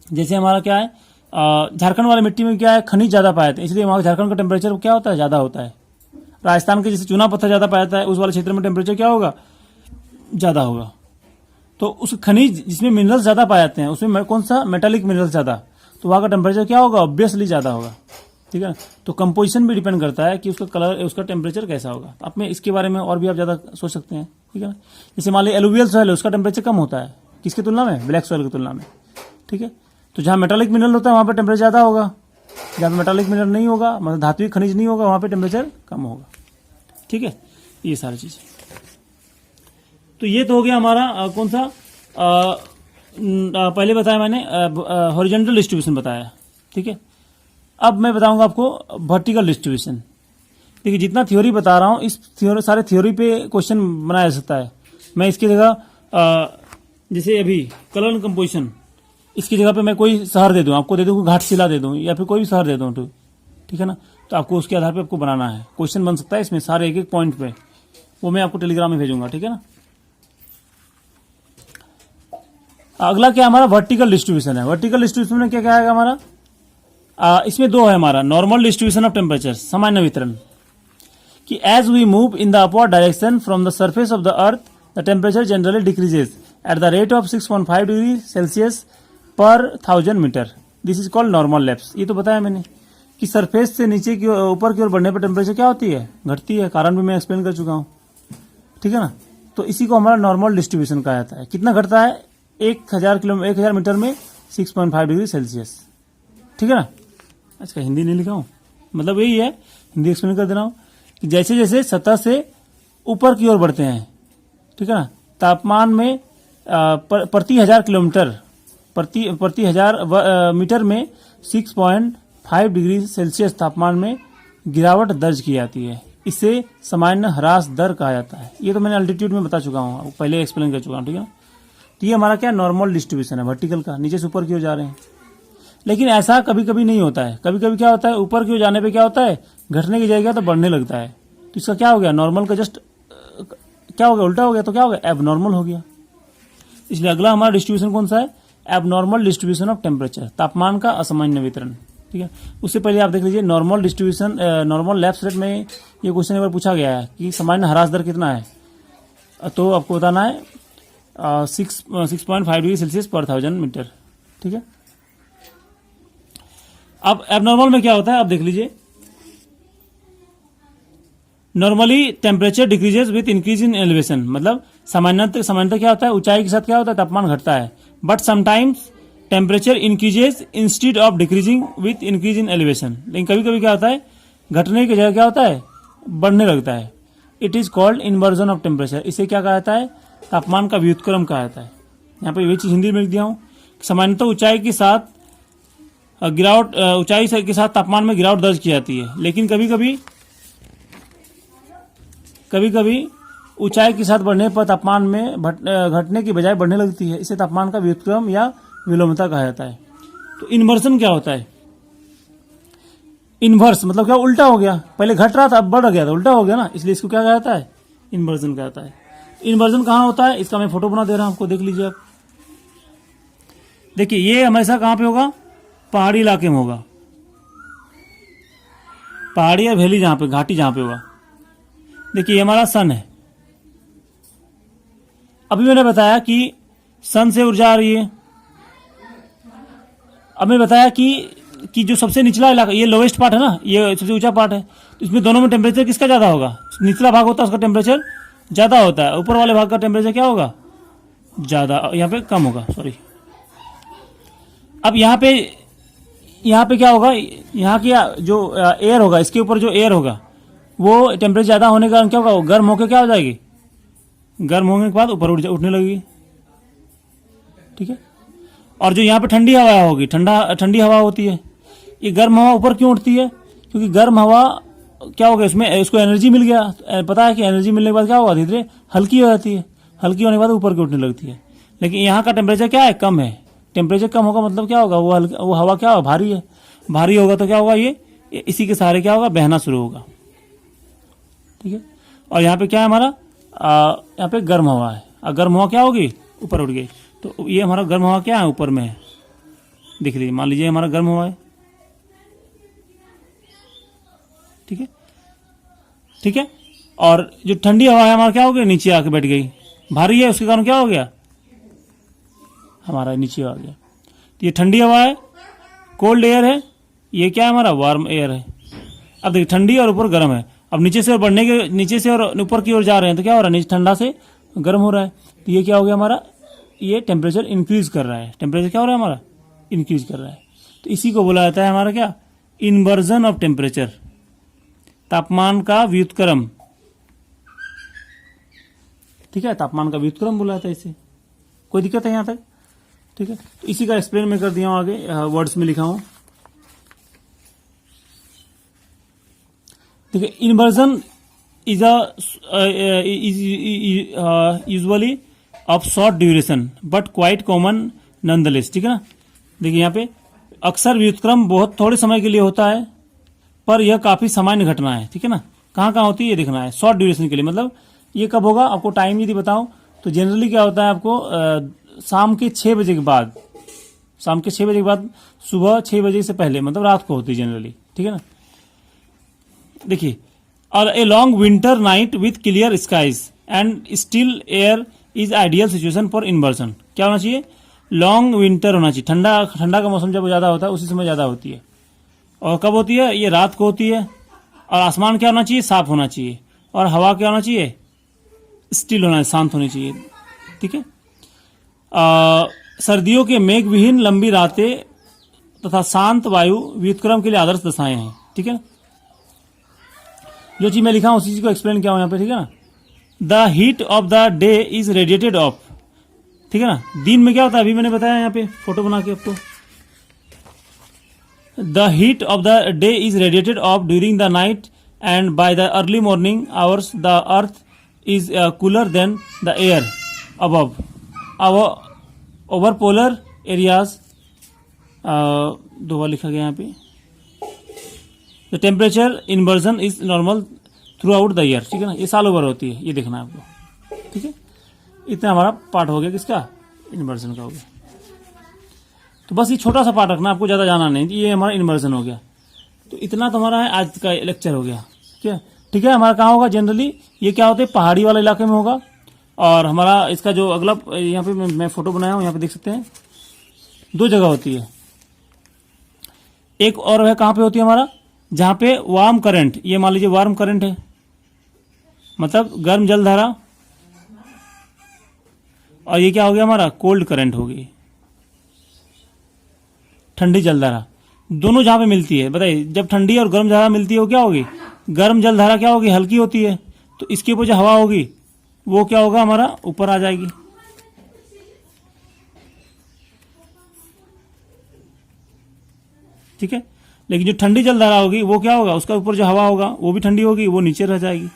जैसे हमारा क्या है झारखंड वाली मिट्टी में क्या है खनिज ज्यादा पाए जाते हैं, इसलिए वहां झारखंड का टेम्परेचर क्या होता है, ज्यादा होता है। राजस्थान के जैसे चूना पत्थर ज्यादा पाया जाता है, उस वाले क्षेत्र में टेम्परेचर क्या होगा, ज्यादा होगा। तो उस खनिज जिसमें मिनरल्स ज्यादा पाए जाते हैं उसमें कौन सा मेटालिक मिनरल्स ज्यादा, तो वहां का टेम्परेचर क्या होगा, ऑब्वियसली ज्यादा होगा, ठीक है। तो कंपोजिशन भी डिपेंड करता है कि उसका कलर, उसका टेम्परेचर कैसा होगा। आप में इसके बारे में और भी आप ज्यादा सोच सकते हैं, ठीक है ना। जैसे मान लीजिए एलुवियल सॉइल है, उसका टेम्परेचर कम होता है किसकी तुलना में, ब्लैक सॉइल की तुलना में, ठीक है। तो जहां मेटालिक मिनरल होता है वहां पर टेम्परेचर ज्यादा होगा, जहां मेटालिक मिनरल नहीं होगा, मतलब धात्विक खनिज नहीं होगा, वहां पर टेम्परेचर कम होगा, ठीक है। ये सारी चीज, तो ये तो हो गया हमारा कौन सा पहले बताया मैंने, हॉरिजॉन्टल डिस्ट्रीब्यूशन बताया, ठीक है। अब मैं बताऊंगा आपको वर्टिकल डिस्ट्रीब्यूशन। देखिए जितना थ्योरी बता रहा हूं, इस सारे थ्योरी पे क्वेश्चन बनाया जा सकता है। मैं इसकी जगह जैसे अभी कलर एंड कंपोजिशन, इसकी जगह पे मैं कोई शहर दे दूं, आपको दे दूं घाटशिला दे दूं, या फिर कोई भी शहर दे दूं, ठीक है ना, तो आपको उसके आधार पे आपको बनाना है। क्वेश्चन बन सकता है इसमें सारे एक एक पॉइंट पे, वो मैं आपको टेलीग्राम में भेजूंगा, ठीक है ना। अगला क्या हमारा वर्टिकल डिस्ट्रीब्यूशन है। वर्टिकल डिस्ट्रीब्यूशन में क्या क्या आएगा हमारा, इसमें दो है हमारा, नॉर्मल डिस्ट्रीब्यूशन ऑफ टेम्परेचर, सामान्य वितरण, कि as we move in the upward direction from the surface of the earth the temperature generally decreases at the rate of 6.5 degree Celsius per 1000 metre. This is called normal lapse. ये तो बताया मैंने कि सरफेस से नीचे की ऊपर की ओर बढ़ने पर टेम्परेचर क्या होती है, घटती है, कारण भी मैं एक्सप्लेन कर चुका हूं, ठीक है ना। तो इसी को हमारा नॉर्मल डिस्ट्रीब्यूशन कहा जाता है। कितना घटता है, 1000 मीटर में 6.5 डिग्री सेल्सियस, ठीक है ना। अच्छा हिंदी नहीं लिखा हूं, मतलब यही है, हिंदी एक्सप्लेन कर दे रहा हूं कि जैसे जैसे सतह से ऊपर की ओर बढ़ते हैं, ठीक है ना, तापमान में प्रति 1000 किलोमीटर प्रति 1000 मीटर में 6.5 डिग्री सेल्सियस तापमान में गिरावट दर्ज की जाती है। इसे सामान्य ह्रास दर कहा जाता है। ये तो मैंने अल्टीट्यूड में बता चुका हूँ, पहले एक्सप्लेन कर चुका हूँ, ठीक है ना। तो ये हमारा क्या नॉर्मल डिस्ट्रीब्यूशन है वर्टिकल का, नीचे से ऊपर की ओर जा रहे हैं। लेकिन ऐसा कभी कभी नहीं होता है, कभी कभी क्या होता है ऊपर की ओर जाने पे क्या होता है, घटने की जगह तो बढ़ने लगता है। तो इसका क्या हो गया, नॉर्मल का जस्ट क्या हो गया, उल्टा हो गया, तो क्या हो गया, एबनॉर्मल हो गया। इसलिए अगला हमारा डिस्ट्रीब्यूशन कौन सा है, एबनॉर्मल डिस्ट्रीब्यूशन ऑफ टेम्परेचर, तापमान का असामान्य वितरण, ठीक है। उससे पहले आप देख लीजिए normal distribution, normal lapse rate में ये क्वेश्चन एक बार पूछा गया है कि सामान्य ह्रास दर कितना है, तो आपको बताना है 6.5 डिग्री सेल्सियस पर 1000 मीटर, ठीक है। अब एबनॉर्मल में क्या होता है, आप देख लीजिए, normally temperature decreases with increase in elevation, मतलब सामान्यतः क्या होता है, ऊंचाई के साथ क्या होता है, तापमान घटता है। But sometimes temperature increases instead of decreasing with increase in elevation, लेकिन कभी कभी क्या होता है, घटने की जगह क्या होता है, बढ़ने लगता है। It is called inversion of temperature. इसे क्या कहा जाता है, तापमान का व्युत्क्रम कहा जाता है। यहाँ पर ये चीज हिंदी में लिख दिया हूं, सामान्यतः ऊंचाई के साथ गिरावट, ऊंचाई के साथ तापमान में गिरावट दर्ज की जाती है, लेकिन कभी कभी ऊंचाई के साथ बढ़ने पर तापमान में घटने की बजाय बढ़ने लगती है। इसे तापमान का व्युत्क्रम या विलोमता कहा जाता है। तो इन्वर्सन क्या होता है, इन्वर्स मतलब क्या, उल्टा हो गया, पहले घट रहा था अब बढ़ गया था, उल्टा हो गया ना, इसलिए इसको क्या कहता है, इन्वर्जन कहता है। इन्वर्जन कहाँ होता है, इसका मैं फोटो बना दे रहा हूं आपको, देख लीजिए आप। देखिए ये हमेशा कहां पे होगा, पहाड़ी इलाके में होगा, पहाड़ी या वैली जहां पे, घाटी जहां पे होगा। देखिए ये हमारा सन है, अभी मैंने बताया कि सन से ऊर्जा आ रही है। अब मैं बताया कि जो सबसे निचला इलाका, ये लोवेस्ट पार्ट है ना, ये सबसे ऊंचा पार्ट है, तो इसमें दोनों में टेम्परेचर किसका ज्यादा होगा, निचला भाग होता है उसका टेम्परेचर ज्यादा होता है, ऊपर वाले भाग का टेम्परेचर क्या होगा, ज्यादा, यहाँ पे कम होगा, सॉरी। अब यहाँ पे क्या होगा, यहाँ की जो एयर होगा, इसके ऊपर जो एयर होगा वो टेम्परेचर ज्यादा होने के कारण क्या होगा, वो गर्म होकर क्या हो जाएगी, गर्म होने के बाद ऊपर उठने लगेगी, ठीक है। और जो यहाँ पे ठंडी हवा होगी, ठंडी हवा होती है, ये गर्म हवा ऊपर क्यों उठती है, क्योंकि गर्म हवा क्या होगा, इसमें इसको एनर्जी मिल गया, पता है कि एनर्जी मिलने के बाद क्या होगा, धीरे धीरे हल्की हो जाती है, हल्की होने के बाद ऊपर की उठने लगती है। लेकिन यहाँ का टेम्परेचर क्या है, कम है, टेम्परेचर कम होगा मतलब क्या होगा, वो हवा क्या होगा, भारी है, भारी होगा तो क्या होगा, ये इसी के सहारे क्या होगा, बहना शुरू होगा, ठीक है। और यहाँ पे क्या है हमारा, यहाँ पे गर्म हवा है, और गर्म हवा क्या होगी, ऊपर उठ गई, तो ये हमारा गर्म हवा क्या है, ऊपर में है, दिख लीजिए, मान लीजिए हमारा गर्म हवा है, ठीक है, ठीक है। और जो ठंडी हवा है हमारा क्या हो गया, नीचे आके बैठ गई, भारी है, उसके कारण क्या हो गया, हमारा नीचे आ गया। तो ये ठंडी हवा है, कोल्ड एयर है, ये क्या है हमारा, वार्म एयर है। अब देखिए ठंडी और ऊपर गर्म है, अब नीचे से और बढ़ने के, नीचे से और ऊपर की ओर जा रहे हैं तो क्या हो रहा है, नीचे ठंडा से गर्म हो रहा है, तो ये क्या हो गया हमारा, ये टेम्परेचर इंक्रीज कर रहा है, टेम्परेचर क्या हो रहा है हमारा, इंक्रीज कर रहा है। तो इसी को बोला जाता है हमारा क्या, इन्वर्जन ऑफ टेम्परेचर, तापमान का व्युत्क्रम, ठीक है, तापमान का व्युत्क्रम बोला जाता है इसे। कोई दिक्कत है यहाँ तक, ठीक है। तो इसी का एक्सप्लेन मैं कर दिया हूं, आगे वर्ड्स में लिखा हूं। देखिए inversion is usually of short duration but quite common nonetheless, ठीक है ना। देखिए यहाँ पे अक्सर व्युत्क्रम बहुत थोड़े समय के लिए होता है, पर यह काफी सामान्य घटना है, ठीक है ना। कहाँ कहाँ होती है ये देखना है, शॉर्ट ड्यूरेशन के लिए, मतलब ये कब होगा, आपको टाइम यदि बताऊं तो जनरली क्या होता है, आपको शाम के 6 बजे के बाद, शाम के 6 बजे के बाद, सुबह 6 बजे से पहले, मतलब रात को होती है जनरली, ठीक है ना। देखिए, और a long winter night with clear skies and still air is ideal situation for inversion. क्या होना चाहिए, लॉन्ग विंटर होना चाहिए, ठंडा का मौसम जब ज्यादा होता है उसी समय ज्यादा होती है। और कब होती है, ये रात को होती है। और आसमान क्या होना चाहिए, साफ होना चाहिए। और हवा क्या होना चाहिए, स्टिल होना, शांत होनी चाहिए, ठीक है। सर्दियों के मेघ विहीन लंबी रातें तथा शांत वायु व्युत्क्रम के लिए आदर्श दशाएं हैं, ठीक है। जो चीज मैं लिखा हूं उसी चीज को एक्सप्लेन किया हूं यहाँ पे, ठीक है ना। The heat of the day is radiated of, ठीक है ना। दिन में क्या होता है, अभी मैंने बताया यहाँ पे फोटो बना के आपको। The heat of the day is radiated of during the night and by the early morning hours the earth is cooler than the air above over polar areas. 2 बार लिखा गया यहाँ पे। The temperature inversion is normal through out the year, ठीक है ना, ये साल ओवर होती है, ये देखना है आपको, ठीक है। इतना हमारा पार्ट हो गया किसका, इन्वर्जन का हो गया। तो बस ये छोटा सा पार्ट रखना, आपको ज्यादा जाना नहीं, ये हमारा इन्वर्जन हो गया। तो इतना तो हमारा है आज का लेक्चर हो गया, क्या, ठीक है। हमारा कहाँ होगा जनरली, ये क्या होता है, पहाड़ी वाले इलाके में होगा। और हमारा इसका जो अगला, यहाँ पे मैं फोटो बनाया हूँ, यहाँ पे देख सकते हैं 2 जगह होती है। एक और है कहाँ पे होती है हमारा, जहां पे वार्म करंट, ये मान लीजिए वार्म करंट है, मतलब गर्म जलधारा, और ये क्या हो गया हमारा, कोल्ड करंट होगी, ठंडी जलधारा। दोनों जहां पे मिलती है, बताइए, जब ठंडी और गर्म जलधारा मिलती है वो क्या होगी, गर्म जलधारा क्या होगी, हल्की होती है, तो इसके ऊपर जो हवा होगी वो क्या होगा हमारा, ऊपर आ जाएगी, ठीक है। लेकिन जो ठंडी जलधारा होगी वो क्या होगा, उसका ऊपर जो हवा होगा वो भी ठंडी होगी, वो नीचे रह जाएगी।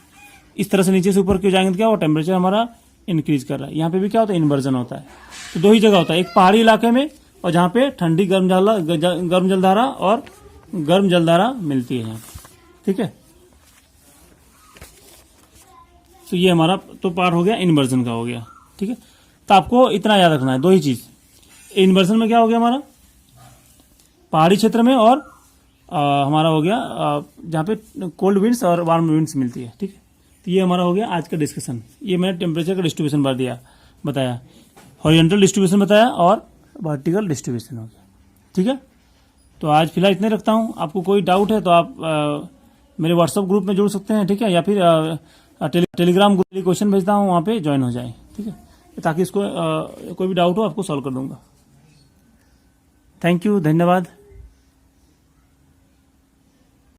इस तरह से नीचे से ऊपर क्यों जाएंगे तो क्या होगा, टेम्परेचर हमारा इंक्रीज कर रहा है। यहाँ पे भी क्या होता है, इन्वर्जन होता है। तो 2 ही जगह होता है, एक पहाड़ी इलाके में और जहाँ पे ठंडी गर्म जलधारा और गर्म जलधारा मिलती है यहाँ पे। ठीक है, तो ये हमारा तो पार्ट हो गया, इन्वर्जन का हो गया। ठीक है, तो आपको इतना याद रखना है, दो ही चीज। इन्वर्जन में क्या हो गया हमारा, पहाड़ी क्षेत्र में, और हमारा हो गया जहाँ पे कोल्ड विंड्स और वार्म विंड्स मिलती है। ठीक है, तो ये हमारा हो गया आज का डिस्कशन। ये मैंने टेम्परेचर का डिस्ट्रीब्यूशन बताया, हॉरिजॉन्टल डिस्ट्रीब्यूशन बताया और वर्टिकल डिस्ट्रीब्यूशन हो गया। ठीक है, तो आज फिलहाल इतने रखता हूँ। आपको कोई डाउट है तो आप मेरे व्हाट्सएप ग्रुप में जुड़ सकते हैं। ठीक है, या फिर टेलीग्राम ग्रुप में क्वेश्चन भेजता हूँ, वहाँ पे ज्वाइन हो जाए। ठीक है, ताकि इसको कोई भी डाउट हो आपको सॉल्व कर दूंगा। थैंक यू, धन्यवाद।